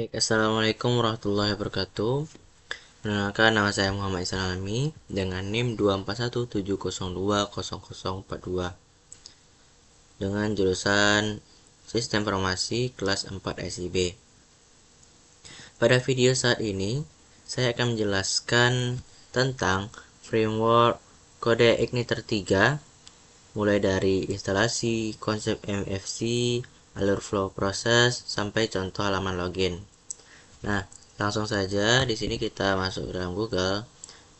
Assalamualaikum warahmatullahi wabarakatuh. Perkenalkan, nama saya Muhammad Ihsan Alami dengan NIM 24170200042 dengan jurusan Sistem Informasi kelas 4 SIB. Pada video saat ini, saya akan menjelaskan tentang framework kode Igniter 3, mulai dari instalasi, konsep MFC, alur flow proses, sampai contoh halaman login. Nah, langsung saja di sini kita masuk ke dalam Google.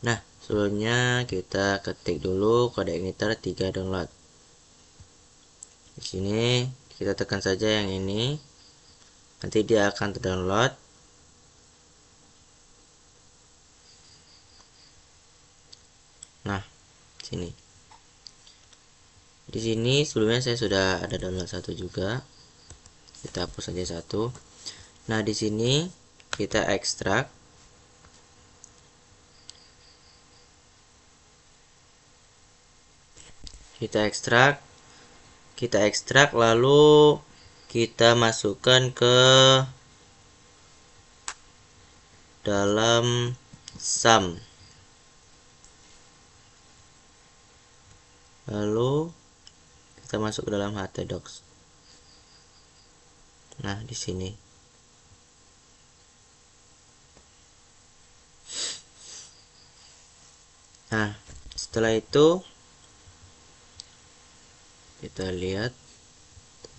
Nah, sebelumnya kita ketik dulu kode Igniter 3 download. Di sini kita tekan saja yang ini. Nanti dia akan terdownload. Nah, sini. Di sini sebelumnya saya sudah ada download satu juga. Kita hapus saja satu. Nah, di sini kita ekstrak. Kita ekstrak lalu kita masukkan ke dalam sum. Lalu kita masuk ke dalam htdocs. Nah, di sini. Nah, setelah itu kita lihat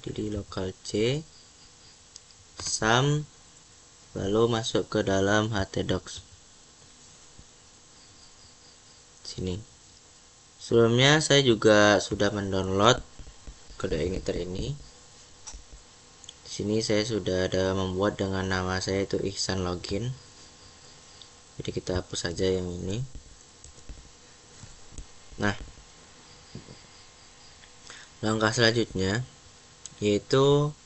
di lokal C sum, lalu masuk ke dalam htdocs. Sini. Sebelumnya saya juga sudah mendownload kode Igniter ini. Di sini saya sudah ada membuat dengan nama saya itu Ihsan Login. Jadi kita hapus saja yang ini. Nah, langkah selanjutnya yaitu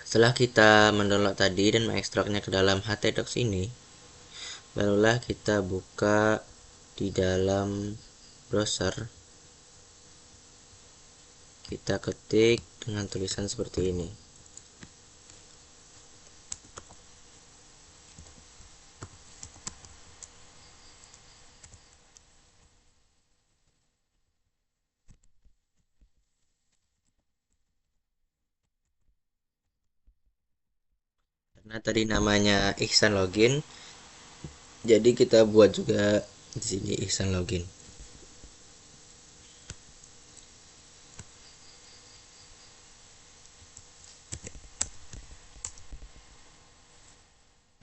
setelah kita mendownload tadi dan mengekstraknya ke dalam htdocs ini, barulah kita buka di dalam browser. Kita ketik dengan tulisan seperti ini. Karena tadi namanya Ihsan Login, jadi kita buat juga di sini Ihsan Login.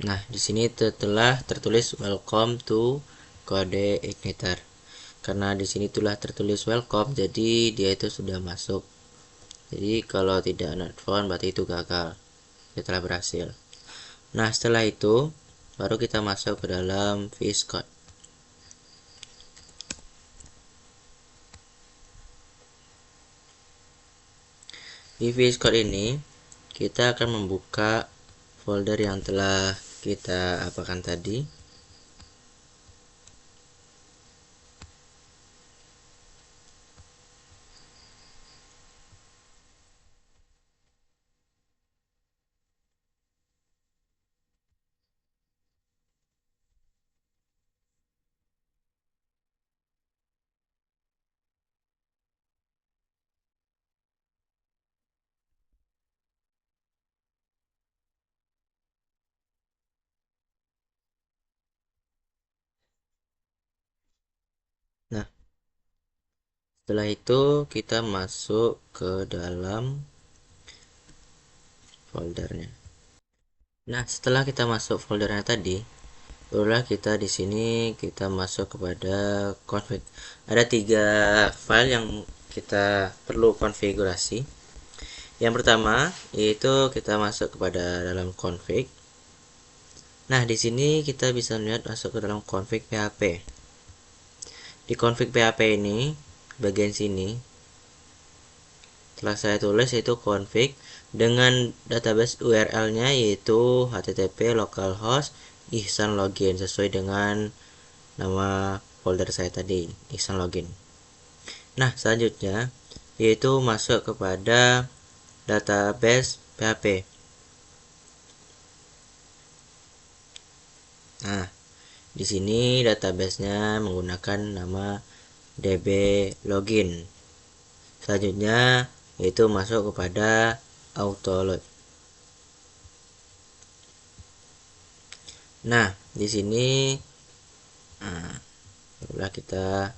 Nah, di sini telah tertulis welcome to kode Igniter. Karena di sini telah tertulis welcome, jadi dia itu sudah masuk. Jadi kalau tidak not found berarti itu gagal. Dia telah berhasil. Nah, setelah itu baru kita masuk ke dalam VS Code. Di VS Code ini kita akan membuka folder yang telah kita apakan tadi. Nah, setelah itu kita masuk ke dalam foldernya. Nah, setelah kita masuk foldernya tadi, barulah kita di sini kita masuk kepada config. Ada 3 file yang kita perlu konfigurasi. Yang pertama yaitu kita masuk kepada dalam config. Nah, di sini kita bisa melihat masuk ke dalam config PHP. Di config PHP ini bagian sini telah saya tulis yaitu config dengan database URL-nya yaitu http localhost ihsan login sesuai dengan nama folder saya tadi, Ihsan Login. Nah, selanjutnya yaitu masuk kepada database PHP. Nah, di sini database-nya menggunakan nama db login. Selanjutnya yaitu masuk kepada autoload. Nah, di sini setelah kita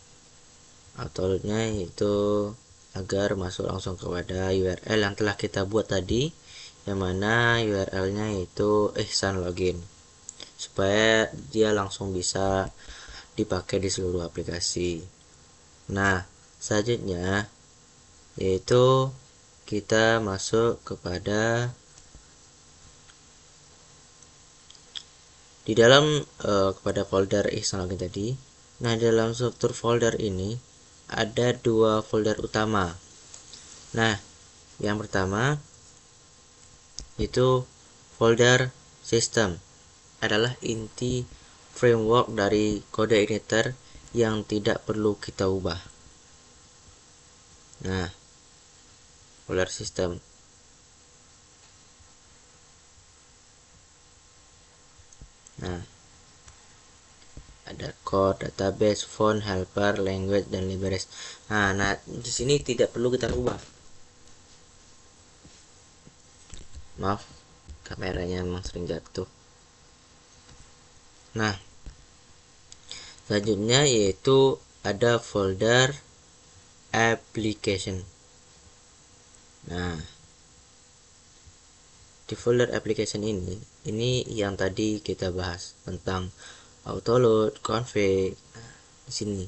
autoloadnya itu agar masuk langsung kepada URL yang telah kita buat tadi, yang mana URL-nya itu Ihsan login, supaya dia langsung bisa dipakai di seluruh aplikasi. Nah, selanjutnya yaitu kita masuk kepada di dalam kepada folder Ihsan login tadi. Nah, dalam struktur folder ini ada dua folder utama. Nah, yang pertama itu folder system, adalah inti framework dari kode igniter yang tidak perlu kita ubah. Nah, folder system. Nah, ada code, database, font, helper, language, dan libraries. Nah, di sini tidak perlu kita ubah. Maaf, kameranya memang sering jatuh. Nah, selanjutnya yaitu ada folder application. Nah, di folder application ini yang tadi kita bahas tentang autoload, config. Nah, di sini.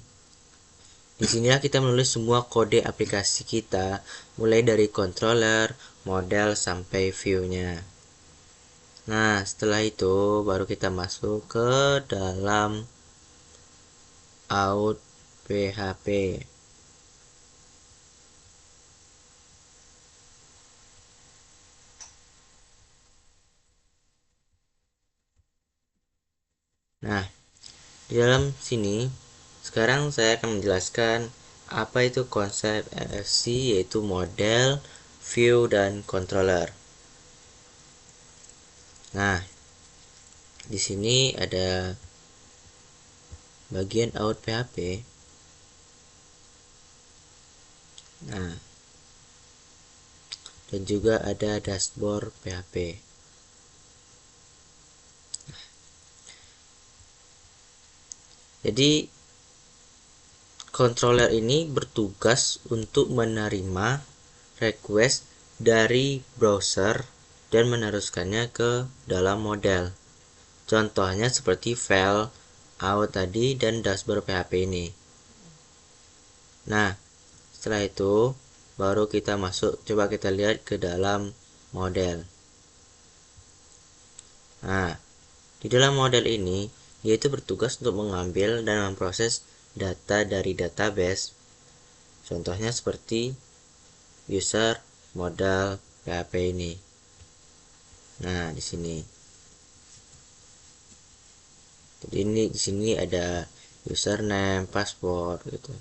Di sinilah kita menulis semua kode aplikasi kita, mulai dari controller, model, sampai view-nya. Nah, setelah itu baru kita masuk ke dalam out php. Nah, di dalam sini sekarang saya akan menjelaskan apa itu konsep MFC, yaitu model, view, dan controller. Nah, di sini ada bagian out php. Nah, dan juga ada dashboard php. Jadi controller ini bertugas untuk menerima request dari browser dan meneruskannya ke dalam model. Contohnya seperti file out tadi dan dashboard php ini. Nah, setelah itu baru kita masuk, coba kita lihat ke dalam model. Nah, di dalam model ini yaitu bertugas untuk mengambil dan memproses data dari database. Contohnya seperti user, modal, PHP ini. Nah, di sini. Jadi di sini ada username, password gitu.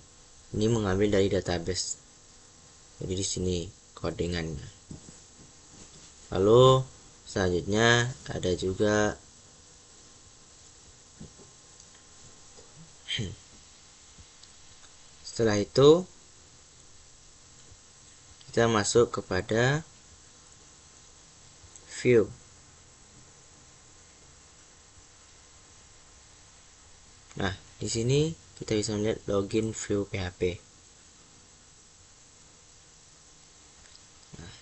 Ini mengambil dari database. Jadi di sini codingannya. Lalu selanjutnya ada juga setelah itu kita masuk kepada view. Nah, di sini kita bisa melihat login view PHP. Nah,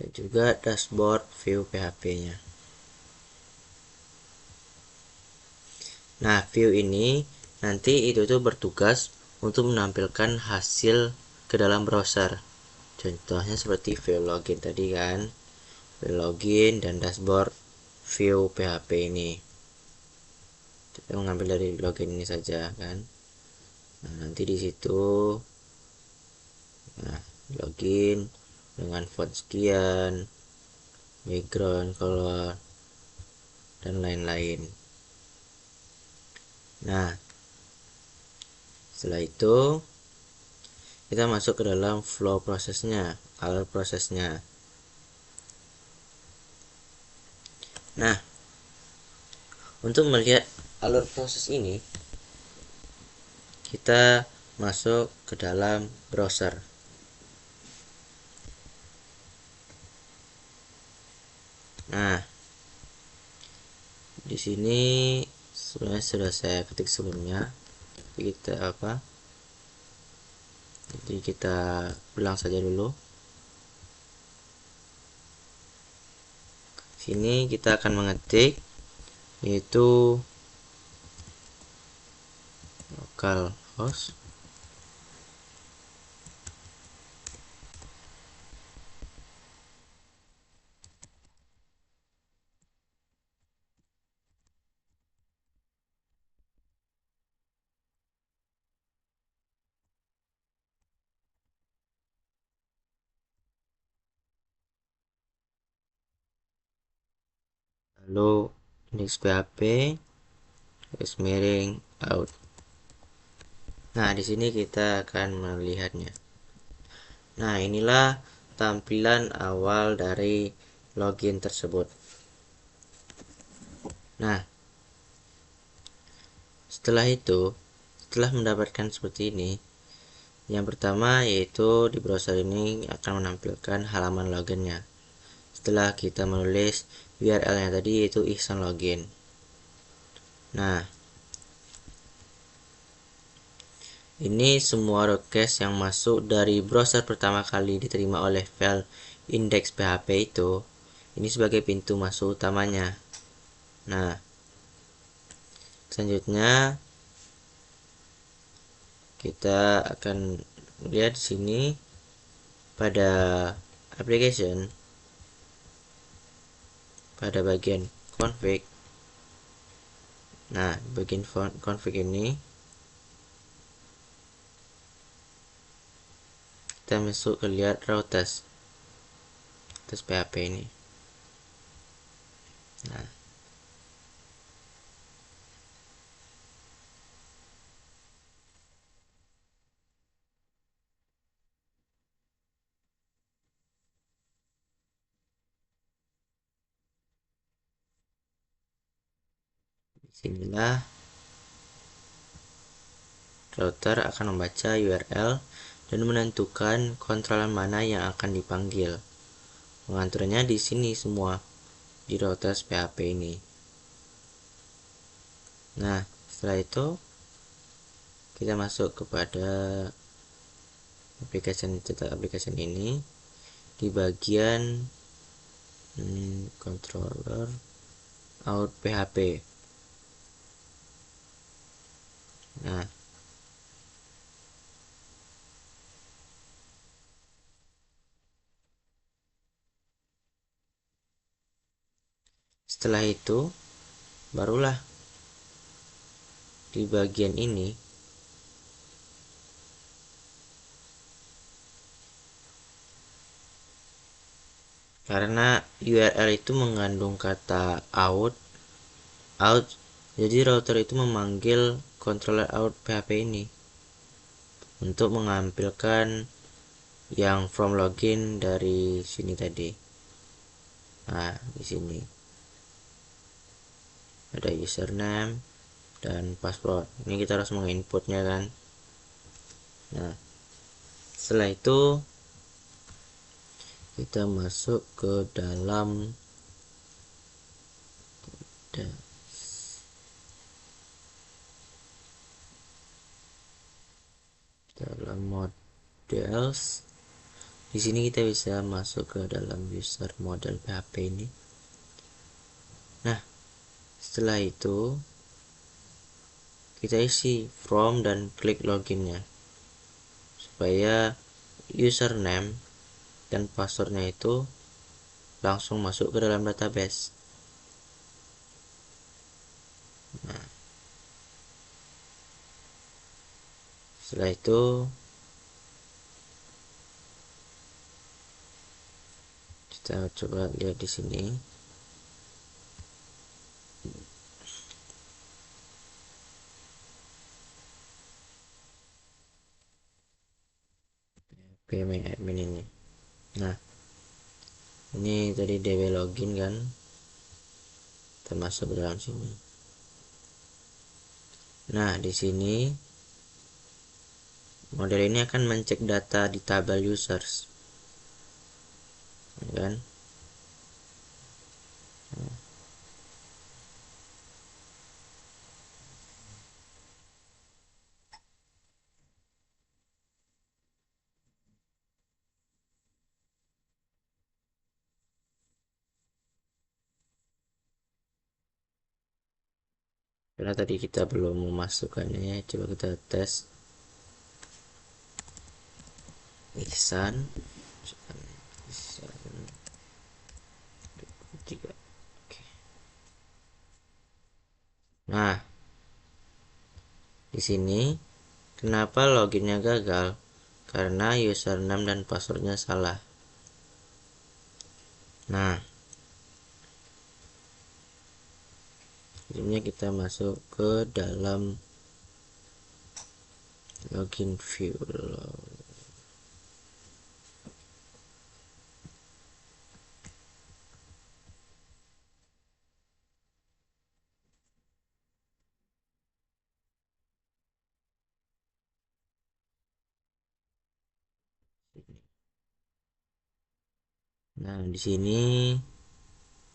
dan juga dashboard view PHP-nya. Nah, view ini nanti itu tuh bertugas untuk menampilkan hasil ke dalam browser. Contohnya seperti view login tadi kan, view login dan dashboard view PHP ini. Kita mengambil dari login ini saja kan. Nah, nanti di situ nah, login dengan font sekian, background color, dan lain-lain. Nah, setelah itu kita masuk ke dalam flow prosesnya, alur prosesnya. Nah, untuk melihat alur proses ini, kita masuk ke dalam browser. Nah, di sini sebenarnya sudah saya ketik sebelumnya. Jadi kita ulang saja dulu. Sini kita akan mengetik yaitu localhost lalu index PHP garis miring out. Nah, di sini kita akan melihatnya. Nah, inilah tampilan awal dari login tersebut. Nah, setelah mendapatkan seperti ini, yang pertama yaitu di browser ini akan menampilkan halaman loginnya. Setelah kita menulis URL nya tadi yaitu ihsan login. Nah, ini semua request yang masuk dari browser pertama kali diterima oleh file index.php itu, ini sebagai pintu masuk utamanya. Nah, selanjutnya kita akan lihat di sini pada application, pada bagian config. Nah, bagian config ini kita masuk ke lihat routes PHP ini. Nah, disinilah router akan membaca URL dan menentukan kontrolan mana yang akan dipanggil. Mengaturnya di sini semua di routers PHP ini. Nah, setelah itu kita masuk kepada application ini di bagian controller out PHP. Nah, setelah itu barulah di bagian ini karena URL itu mengandung kata out, jadi router itu memanggil controller out PHP ini untuk mengampilkan yang from login dari sini tadi. Nah, di sini ada username dan password. Ini kita harus menginputnya kan. Nah, setelah itu kita masuk ke dalam models. Di sini kita bisa masuk ke dalam user model PHP ini. Nah, setelah itu kita isi from dan klik loginnya supaya username dan passwordnya itu langsung masuk ke dalam database. Nah, setelah itu kita coba lihat di sini. PMI admin ini. Nah, ini tadi DB login kan. Kita masuk ke dalam sini. Nah, di sini model ini akan mencek data di tabel users, kan? Karena tadi kita belum memasukkannya, coba kita tes. Ihsan 3. Oke. Nah, di sini kenapa loginnya gagal? Karena username dan passwordnya salah. Nah, akhirnya kita masuk ke dalam login view. Nah, di sini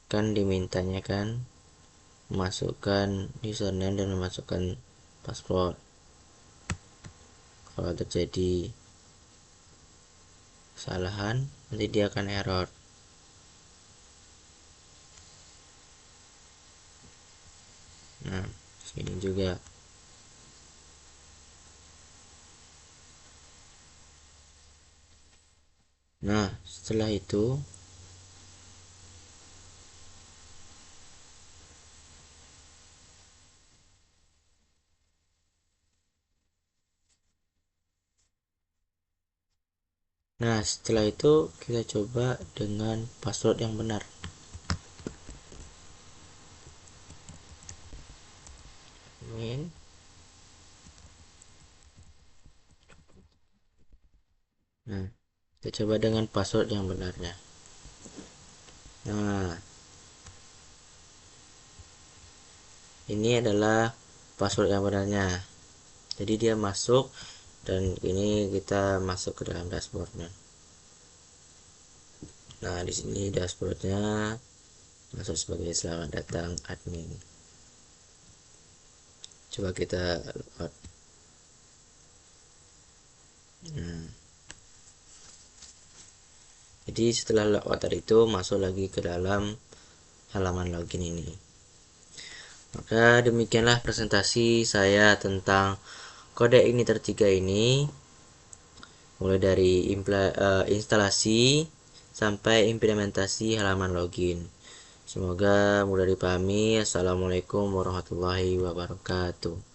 kan dimintanya kan memasukkan username dan memasukkan password. Kalau terjadi kesalahan, nanti dia akan error. Nah, sini juga. Nah, setelah itu kita coba dengan password yang benar. Amin. Nah, kita coba dengan password yang benarnya. Nah, ini adalah password yang benarnya. Jadi dia masuk, dan ini kita masuk ke dalam dashboardnya. Nah, di sini dashboardnya masuk sebagai selamat datang admin. Coba kita logout. Nah, jadi setelah logout tadi itu masuk lagi ke dalam halaman login ini. Maka demikianlah presentasi saya tentang kode igniter 3 ini, mulai dari instalasi sampai implementasi halaman login. Semoga mudah dipahami. Assalamualaikum warahmatullahi wabarakatuh.